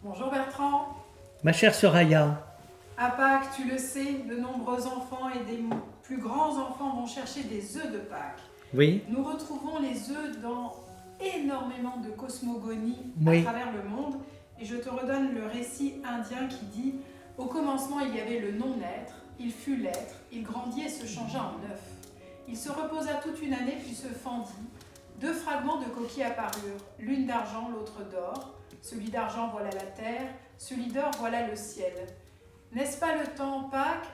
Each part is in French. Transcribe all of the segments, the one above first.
Bonjour Bertrand. Ma chère Soraya, À Pâques, tu le sais, de nombreux enfants et des plus grands enfants vont chercher des œufs de Pâques. oui, Nous retrouvons les œufs dans énormément de cosmogonies à oui. travers le monde. Et je te redonne le récit indien qui dit: au commencement, il y avait le non-être, il fut l'être, il grandit et se changea en œuf. Il se reposa toute une année, puis se fendit. Deux fragments de coquille apparurent, l'une d'argent, l'autre d'or. Celui d'argent, voilà la terre, celui d'or, voilà le ciel. N'est-ce pas le temps, Pâques,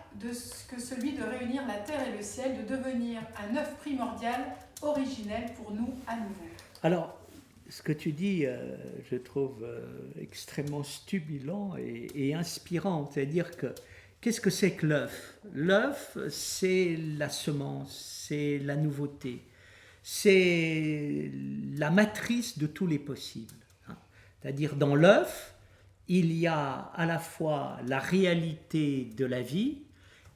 que celui de réunir la terre et le ciel, de devenir un œuf primordial, originel pour nous à nouveau? Alors, ce que tu dis, je trouve extrêmement stimulant et inspirant. C'est-à-dire que, qu'est-ce que c'est que l'œuf? L'œuf, c'est la semence, c'est la nouveauté, c'est la matrice de tous les possibles, hein. C'est-à-dire, dans l'œuf, il y a à la fois la réalité de la vie,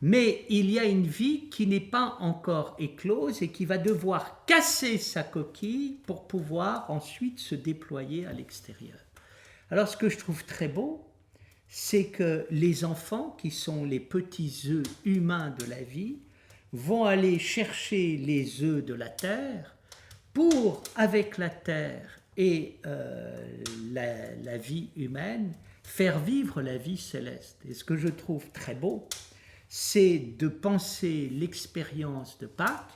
mais il y a une vie qui n'est pas encore éclose et qui va devoir casser sa coquille pour pouvoir ensuite se déployer à l'extérieur. Alors ce que je trouve très beau, c'est que les enfants, qui sont les petits œufs humains de la vie, vont aller chercher les œufs de la terre pour, avec la terre et la vie humaine, faire vivre la vie céleste. Et ce que je trouve très beau, c'est de penser l'expérience de Pâques,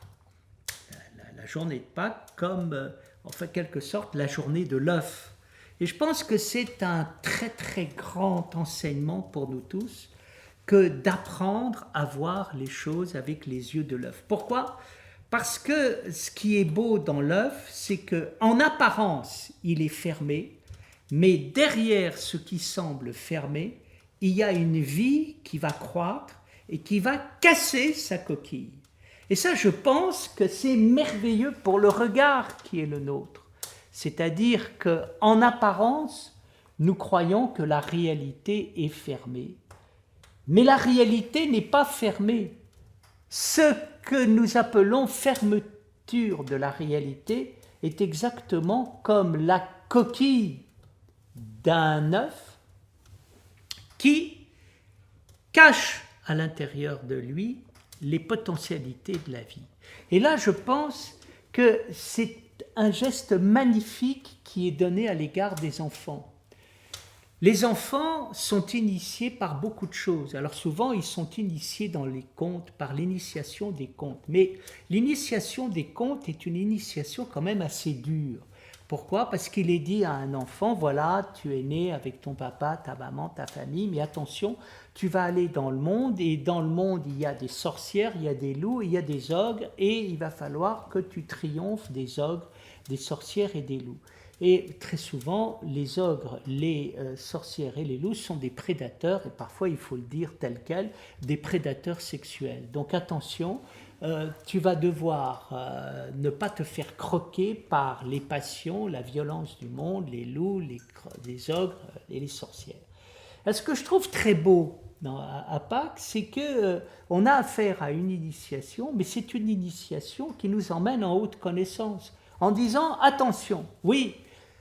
la journée de Pâques, comme, en fait, quelque sorte, la journée de l'œuf. Et je pense que c'est un très très grand enseignement pour nous tous que d'apprendre à voir les choses avec les yeux de l'œuf. Pourquoi ? Parce que ce qui est beau dans l'œuf, c'est qu'en apparence, il est fermé, mais derrière ce qui semble fermé, il y a une vie qui va croître et qui va casser sa coquille. Et ça, je pense que c'est merveilleux pour le regard qui est le nôtre. C'est-à-dire qu'en apparence, nous croyons que la réalité est fermée. Mais la réalité n'est pas fermée. Ce que nous appelons fermeture de la réalité est exactement comme la coquille d'un œuf qui cache à l'intérieur de lui les potentialités de la vie. Et là, je pense que c'est un geste magnifique qui est donné à l'égard des enfants. Les enfants sont initiés par beaucoup de choses. Alors souvent, ils sont initiés dans les contes par l'initiation des contes. Mais l'initiation des contes est une initiation quand même assez dure. Pourquoi ? Parce qu'il est dit à un enfant, voilà, tu es né avec ton papa, ta maman, ta famille, mais attention, tu vas aller dans le monde, et dans le monde, il y a des sorcières, il y a des loups, il y a des ogres, et il va falloir que tu triomphes des ogres, des sorcières et des loups. Et très souvent, les ogres, les sorcières et les loups sont des prédateurs, et parfois, il faut le dire tel quel, des prédateurs sexuels. Donc attention, tu vas devoir ne pas te faire croquer par les passions, la violence du monde, les loups, les ogres et les sorcières. Ce que je trouve très beau à Pâques, c'est qu'on a affaire à une initiation, mais c'est une initiation qui nous emmène en haute connaissance, en disant attention, oui,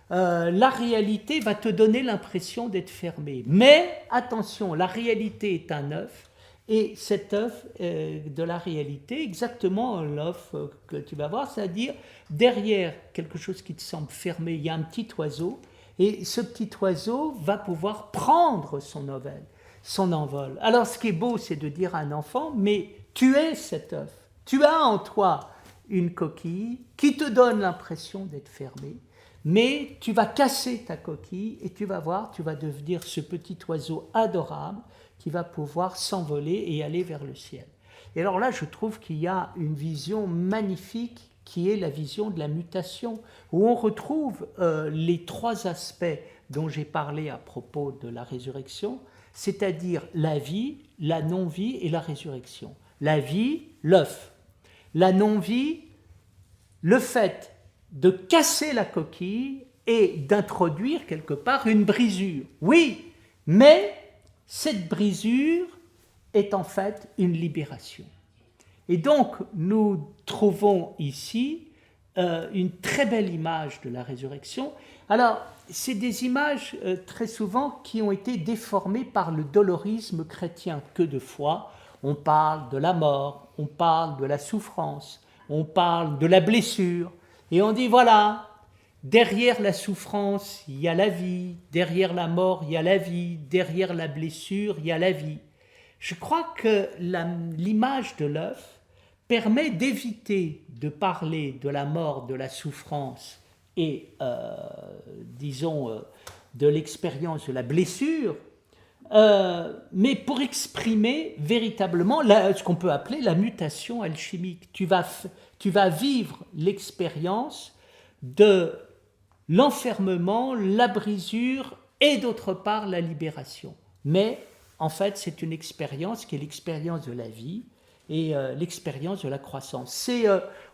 la réalité va te donner l'impression d'être fermée, mais attention, la réalité est un œuf, et cet œuf de la réalité, exactement l'œuf que tu vas voir, c'est-à-dire derrière quelque chose qui te semble fermé, il y a un petit oiseau, et ce petit oiseau va pouvoir prendre son envol. Alors ce qui est beau, c'est de dire à un enfant, mais tu es cet œuf, tu as en toi une coquille qui te donne l'impression d'être fermée, mais tu vas casser ta coquille et tu vas voir, tu vas devenir ce petit oiseau adorable qui va pouvoir s'envoler et aller vers le ciel. Et alors là, je trouve qu'il y a une vision magnifique qui est la vision de la mutation, où on retrouve les trois aspects dont j'ai parlé à propos de la résurrection, c'est-à-dire la vie, la non-vie et la résurrection. La vie, l'œuf. La non-vie, le fait de casser la coquille et d'introduire quelque part une brisure. Oui, mais cette brisure est en fait une libération. Et donc, nous trouvons ici une très belle image de la résurrection. Alors, c'est des images très souvent qui ont été déformées par le dolorisme chrétien. Que de fois, on parle de la mort, on parle de la souffrance, on parle de la blessure, et on dit voilà, derrière la souffrance, il y a la vie, derrière la mort, il y a la vie, derrière la blessure, il y a la vie. Je crois que l'image de l'œuf permet d'éviter de parler de la mort, de la souffrance et, disons, de l'expérience de la blessure, mais pour exprimer véritablement ce qu'on peut appeler la mutation alchimique. Tu vas vivre l'expérience de l'enfermement, la brisure et d'autre part la libération. Mais en fait, c'est une expérience qui est l'expérience de la vie et l'expérience de la croissance. C'est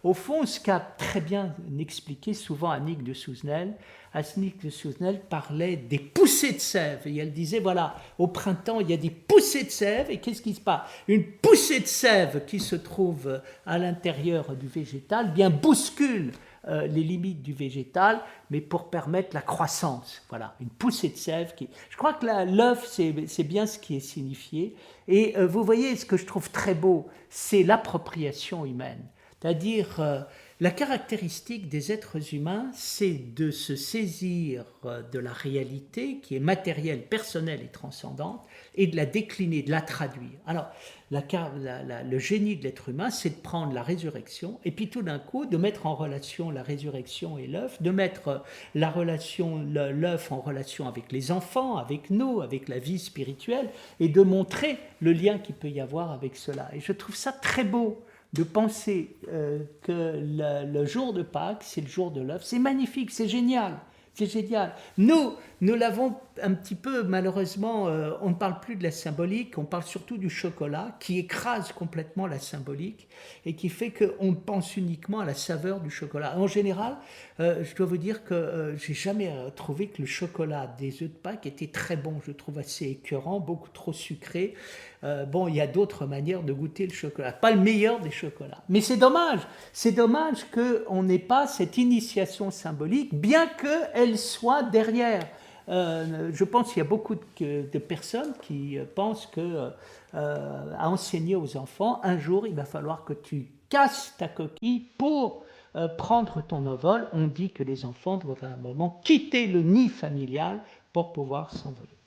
au fond ce qu'a très bien expliqué souvent Annick de Souzenel. Annick de Souzenel parlait des poussées de sève et elle disait voilà, au printemps il y a des poussées de sève et qu'est-ce qui se passe? Une poussée de sève qui se trouve à l'intérieur du végétal bien bouscule les limites du végétal, mais pour permettre la croissance. Voilà, une poussée de sève. Je crois que l'œuf, c'est bien ce qui est signifié. Et vous voyez, ce que je trouve très beau, c'est l'appropriation humaine. C'est-à-dire, la caractéristique des êtres humains, c'est de se saisir de la réalité qui est matérielle, personnelle et transcendante, et de la décliner, de la traduire. Alors, le génie de l'être humain, c'est de prendre la résurrection et puis tout d'un coup de mettre en relation la résurrection et l'œuf, de mettre l'œuf en relation avec les enfants, avec nous, avec la vie spirituelle et de montrer le lien qu'il peut y avoir avec cela. Et je trouve ça très beau de penser que le jour de Pâques, c'est le jour de l'œuf. C'est magnifique, c'est génial. C'est génial. Nous l'avons un petit peu, malheureusement, on ne parle plus de la symbolique, on parle surtout du chocolat qui écrase complètement la symbolique et qui fait qu'on pense uniquement à la saveur du chocolat. En général, je dois vous dire que j'ai jamais trouvé que le chocolat des œufs de Pâques était très bon. Je trouve assez écœurant, beaucoup trop sucré. Bon, il y a d'autres manières de goûter le chocolat. Pas le meilleur des chocolats. Mais c'est dommage qu'on n'ait pas cette initiation symbolique, bien qu'elle soit derrière. Je pense qu'il y a beaucoup de personnes qui pensent que à enseigner aux enfants, un jour, il va falloir que tu casses ta coquille pour prendre ton envol. On dit que les enfants doivent à un moment quitter le nid familial pour pouvoir s'envoler.